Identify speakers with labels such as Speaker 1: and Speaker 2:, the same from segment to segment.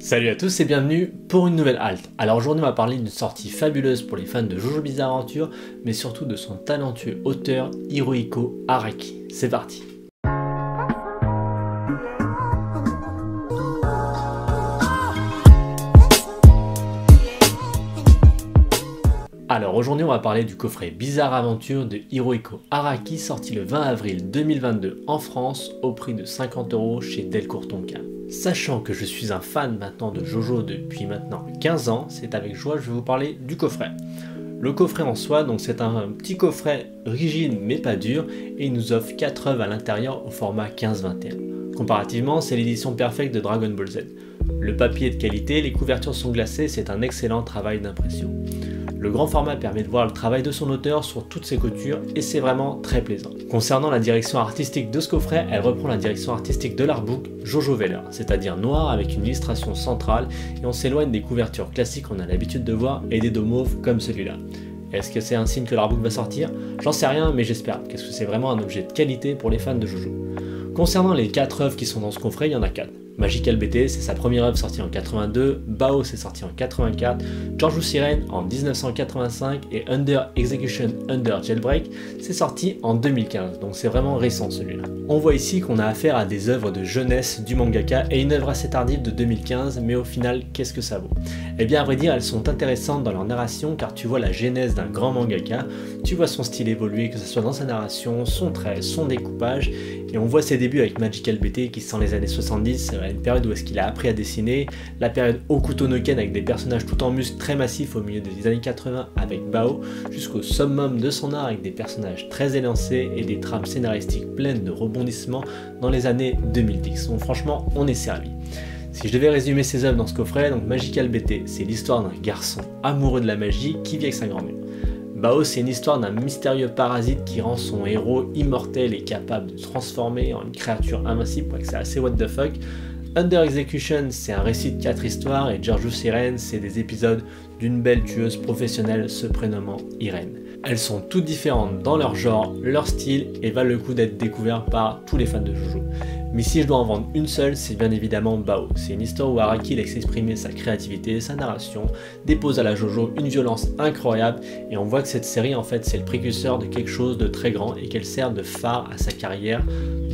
Speaker 1: Salut à tous et bienvenue pour une nouvelle halte. Alors aujourd'hui on va parler d'une sortie fabuleuse pour les fans de JoJo Bizarre Adventure, mais surtout de son talentueux auteur Hirohiko Araki. C'est parti. Alors aujourd'hui on va parler du coffret Bizarre Aventure de Hirohiko Araki sorti le 20 avril 2022 en France au prix de 50 € chez Delcourt Tonkam. Sachant que je suis un fan maintenant de JoJo depuis maintenant 15 ans, c'est avec joie que je vais vous parler du coffret. Le coffret en soi, donc c'est un petit coffret rigide mais pas dur et il nous offre 4 œuvres à l'intérieur au format 15-21. Comparativement, c'est l'édition perfecte de Dragon Ball Z. Le papier est de qualité, les couvertures sont glacées, c'est un excellent travail d'impression. Le grand format permet de voir le travail de son auteur sur toutes ses coutures et c'est vraiment très plaisant. Concernant la direction artistique de ce coffret, elle reprend la direction artistique de l'artbook Jojo Veller, c'est-à-dire noir avec une illustration centrale et on s'éloigne des couvertures classiques qu'on a l'habitude de voir et des dos mauves comme celui-là. Est-ce que c'est un signe que l'artbook va sortir? J'en sais rien mais j'espère, parce que c'est vraiment un objet de qualité pour les fans de Jojo. Concernant les 4 œuvres qui sont dans ce coffret, il y en a 4. Magical BT, c'est sa première œuvre sortie en 82, Bao c'est sorti en 84, George Siren en 1985 et Under Execution Under Jailbreak c'est sorti en 2015, donc c'est vraiment récent celui-là. On voit ici qu'on a affaire à des œuvres de jeunesse du mangaka et une œuvre assez tardive de 2015, mais au final qu'est-ce que ça vaut? Eh bien à vrai dire elles sont intéressantes dans leur narration car tu vois la genèse d'un grand mangaka, tu vois son style évoluer que ce soit dans sa narration, son trait, son découpage et on voit ses débuts avec Magical BT qui sent les années 70, une période où est-ce qu'il a appris à dessiner, la période Hokuto no Ken avec des personnages tout en muscles très massifs au milieu des années 80 avec Bao, jusqu'au summum de son art avec des personnages très élancés et des trames scénaristiques pleines de rebondissements dans les années 2010. Donc franchement, on est servi. Si je devais résumer ses œuvres dans ce coffret, donc Magical BT, c'est l'histoire d'un garçon amoureux de la magie qui vit avec sa grand-mère. Bao, c'est une histoire d'un mystérieux parasite qui rend son héros immortel et capable de se transformer en une créature invincible, c'est assez what the fuck. Under Execution, c'est un récit de 4 histoires et George Siren, c'est des épisodes d'une belle tueuse professionnelle se prénommant Irene. Elles sont toutes différentes dans leur genre, leur style et valent le coup d'être découvertes par tous les fans de JoJo. Mais si je dois en vendre une seule, c'est bien évidemment Bao. C'est une histoire où Araki laisse exprimer sa créativité, sa narration, dépose à la JoJo une violence incroyable et on voit que cette série en fait c'est le précurseur de quelque chose de très grand et qu'elle sert de phare à sa carrière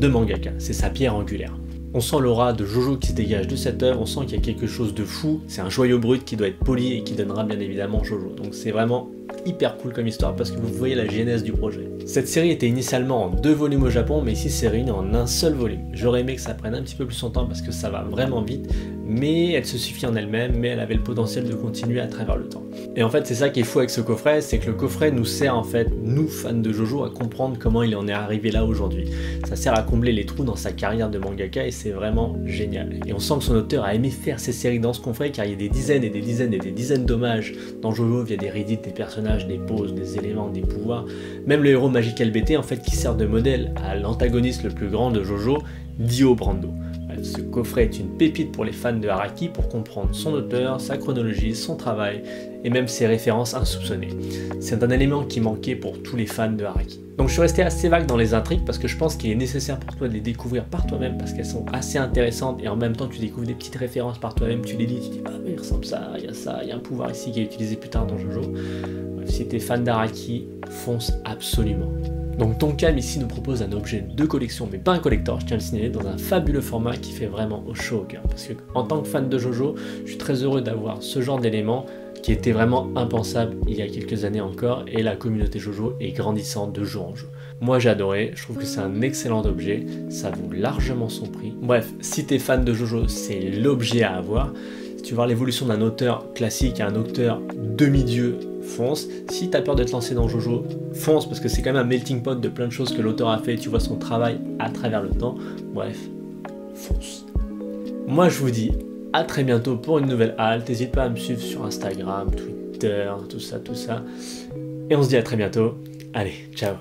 Speaker 1: de mangaka. C'est sa pierre angulaire. On sent l'aura de JoJo qui se dégage de cette œuvre, on sent qu'il y a quelque chose de fou, c'est un joyau brut qui doit être poli et qui donnera bien évidemment JoJo. Donc c'est vraiment hyper cool comme histoire parce que vous voyez la genèse du projet. Cette série était initialement en 2 volumes au Japon mais ici c'est réuni en un seul volume. J'aurais aimé que ça prenne un petit peu plus son temps parce que ça va vraiment vite, mais elle se suffit en elle-même, mais elle avait le potentiel de continuer à travers le temps. Et en fait c'est ça qui est fou avec ce coffret, c'est que le coffret nous sert en fait, nous fans de JoJo, à comprendre comment il en est arrivé là aujourd'hui. Ça sert à combler les trous dans sa carrière de mangaka et c'est vraiment génial. Et on sent que son auteur a aimé faire ces séries dans ce coffret car il y a des dizaines et des dizaines et des dizaines d'hommages dans JoJo via des redits des personnages, des poses, des éléments, des pouvoirs. Même le héros Magical BT en fait qui sert de modèle à l'antagoniste le plus grand de JoJo, Dio Brando. Ce coffret est une pépite pour les fans de Araki pour comprendre son auteur, sa chronologie, son travail et même ses références insoupçonnées. C'est un élément qui manquait pour tous les fans de Araki. Donc je suis resté assez vague dans les intrigues parce que je pense qu'il est nécessaire pour toi de les découvrir par toi-même parce qu'elles sont assez intéressantes et en même temps tu découvres des petites références par toi-même, tu les lis, tu dis ah mais il ressemble ça, il y a un pouvoir ici qui est utilisé plus tard dans JoJo. Bref, si t'es fan d'Araki, fonce absolument. Donc Tonkam ici nous propose un objet de collection mais pas un collector, je tiens à le signaler, dans un fabuleux format qui fait vraiment chaud au cœur. Parce que en tant que fan de JoJo, je suis très heureux d'avoir ce genre d'éléments qui était vraiment impensable il y a quelques années encore et la communauté JoJo est grandissante de jour en jour. Moi j'ai adoré, je trouve que c'est un excellent objet, ça vaut largement son prix. Bref, si t'es fan de JoJo, c'est l'objet à avoir. Si tu veux voir l'évolution d'un auteur classique à un auteur demi-dieu, fonce. Si t'as peur d'être lancé dans JoJo, fonce parce que c'est quand même un melting pot de plein de choses que l'auteur a fait, tu vois son travail à travers le temps. Bref, fonce. Moi je vous dis à très bientôt pour une nouvelle halte. N'hésite pas à me suivre sur Instagram, Twitter, tout ça. Et on se dit à très bientôt. Allez, ciao.